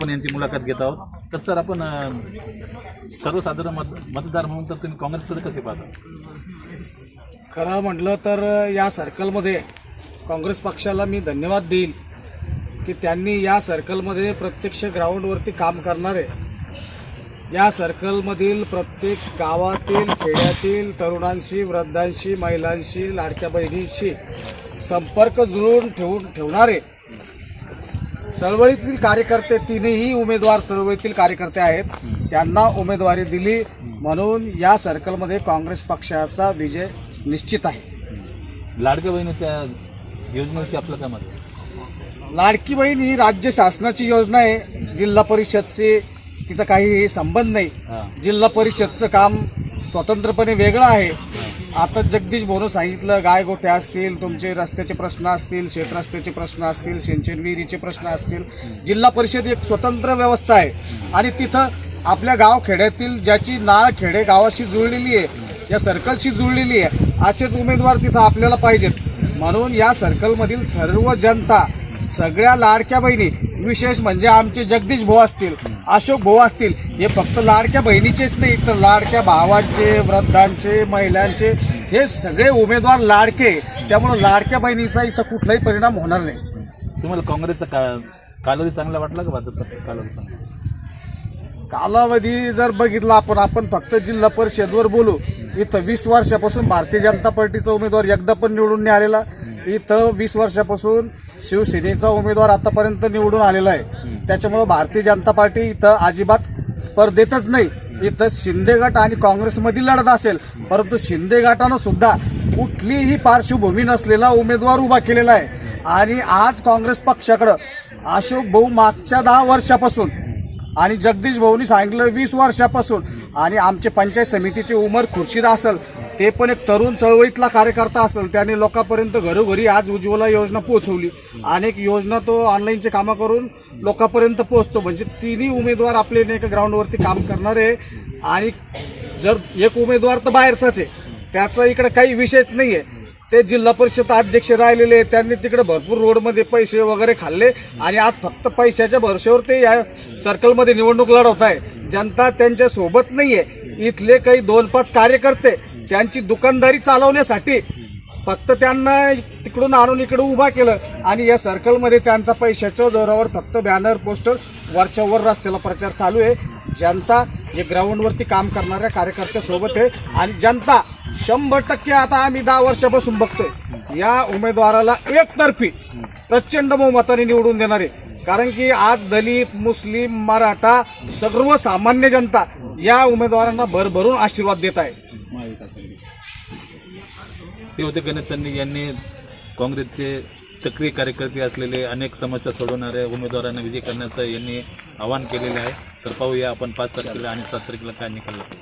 आपण यांची मुलाखत घेत आहोत. तर सर, आपण सर्वसाधारण मतदार म्हणून तर तुम्ही काँग्रेसकडे कसे पाहता? खरं म्हटलं तर या सर्कलमध्ये काँग्रेस पक्षाला मी धन्यवाद देईल की त्यांनी या सर्कलमध्ये प्रत्यक्ष ग्राउंडवरती काम करणारे, या सर्कलमधील प्रत्येक गावातील खेड्यातील तरुणांशी, वृद्धांशी, महिलांशी, लाडक्या बहिणींशी संपर्क जुळवून ठेवणारे चळवळीतील कार्यकर्ते, तीनही उमेदवार चळवळीतील कार्यकर्ते आहेत, त्यांना उमेदवारी दिली. म्हणून या सर्कलमध्ये काँग्रेस पक्षाचा विजय निश्चित आहे. लाडक्या बहिणीच्या योजनेविषयी आपलं काय मत आहे? लाडकी बहीण ही राज्य शासनाची योजना आहे. जिल्हा परिषदशी तिचा काही संबंध नाही. जिल्हा परिषदचं काम स्वतंत्रपणे वेगळं आहे. आता जगदीश भाऊनं सांगितलं, गायगोठे असतील, तुमचे रस्त्याचे प्रश्न असतील, शेतरस्त्याचे प्रश्न असतील, सिंचन विहिरीचे प्रश्न असतील, जिल्हा परिषद एक स्वतंत्र व्यवस्था आहे आणि तिथं आपल्या गाव खेड्यातील ज्याची नाळ खेडे गावाशी जुळलेली आहे, या सर्कलशी जुळलेली आहे, असेच उमेदवार तिथं आपल्याला पाहिजेत. म्हणून या सर्कलमधील सर्व जनता, सगळ्या लाडक्या बहिणी, विशेष म्हणजे आमचे जगदीश भाऊ असतील, अशोक भाऊ असतील, हे फक्त लाडक्या बहिणीचेच नाही तर लाडक्या भावांचे, वृद्धांचे, महिलांचे, हे सगळे उमेदवार लाडके. त्यामुळे लाडक्या बहिणीचा इथं कुठलाही परिणाम होणार नाही. तुम्हाला काँग्रेसचा कालावधी चांगला वाटला का? भाजपचा कालावधी चांगला? कालावधी जर बघितला आपण फक्त जिल्हा परिषदवर बोलू, इथं 20 वर्षापासून भारतीय जनता पार्टीचा उमेदवार एकदा पण निवडून नाही आलेला. इथं 20 वर्षापासून शिवसेनेचा उमेदवार आतापर्यंत निवडून आलेला आहे. त्याच्यामुळे भारतीय जनता पार्टी इथं अजिबात स्पर्धेतच नाही. इथं शिंदे गट आणि काँग्रेसमधील लढत असेल, परंतु शिंदे गटानं सुद्धा कुठलीही पार्श्वभूमी नसलेला उमेदवार उभा केलेला आहे. आणि आज काँग्रेस पक्षाकडं अशोक भाऊ मागच्या 10 वर्षापासून आणि जगदीश भाऊनी सांगितलं 20 वर्षापासून, आणि आमचे पंचायत समितीचे उमर खुर्शीद असेल, ते पण एक तरुण चळवळीतला कार्यकर्ता असेल, त्याने लोकांपर्यंत घरोघरी आज उज्ज्वला योजना पोहोचवली. अनेक योजना तो ऑनलाईनचे कामं करून लोकांपर्यंत पोहोचतो. म्हणजे तिन्ही उमेदवार आपले नाही का ग्राउंडवरती काम करणारे. आणि जर एक उमेदवार तर बाहेरचाच आहे, त्याचा इकडे काही विषयच नाही आहे. ते जिल्हा परिषद अध्यक्ष राहिलेले, त्यांनी तिकडे भरपूर रोडमध्ये पैसे वगैरे खाल्ले आणि आज फक्त पैशाच्या भरवशावर ते या सर्कलमध्ये निवडणूक लढवत आहे. जनता त्यांच्या सोबत नाहीये. इथले काही 2-5 कार्यकर्ते त्यांची दुकानदारी चालवण्यासाठी फक्त त्यांना तिकडून आणून इकडे उभा केलं आणि या सर्कलमध्ये त्यांचा पैशाच्या जोरावर फक्त बॅनर, पोस्टर, वरच्यावर रस्त्याला प्रचार चालू आहे. जनता हे ग्राउंडवरती काम करणाऱ्या कार्यकर्त्यासोबत आहे आणि जनता 100% आता आम्ही 10 वर्षापासून बघतोय, या उमेदवाराला एकतर्फी प्रचंड बहुमताने निवडून देणार आहे. कारण की आज दलित, मुस्लिम, मराठा, सर्वसामान्य जनता या उमेदवारांना भरभरून आशीर्वाद देत आहे. ते होते गणेश चंदी यांनी काँग्रेसचे सक्रिय कार्यकर्ते असलेले अनेक समस्या सोडवणाऱ्या उमेदवारांना विजय करण्याचं यांनी आवाहन केलेलं आहे. तर पाहूया आपण 5 तारखेला आणि 7 तारखेला काय निकाल लागतो.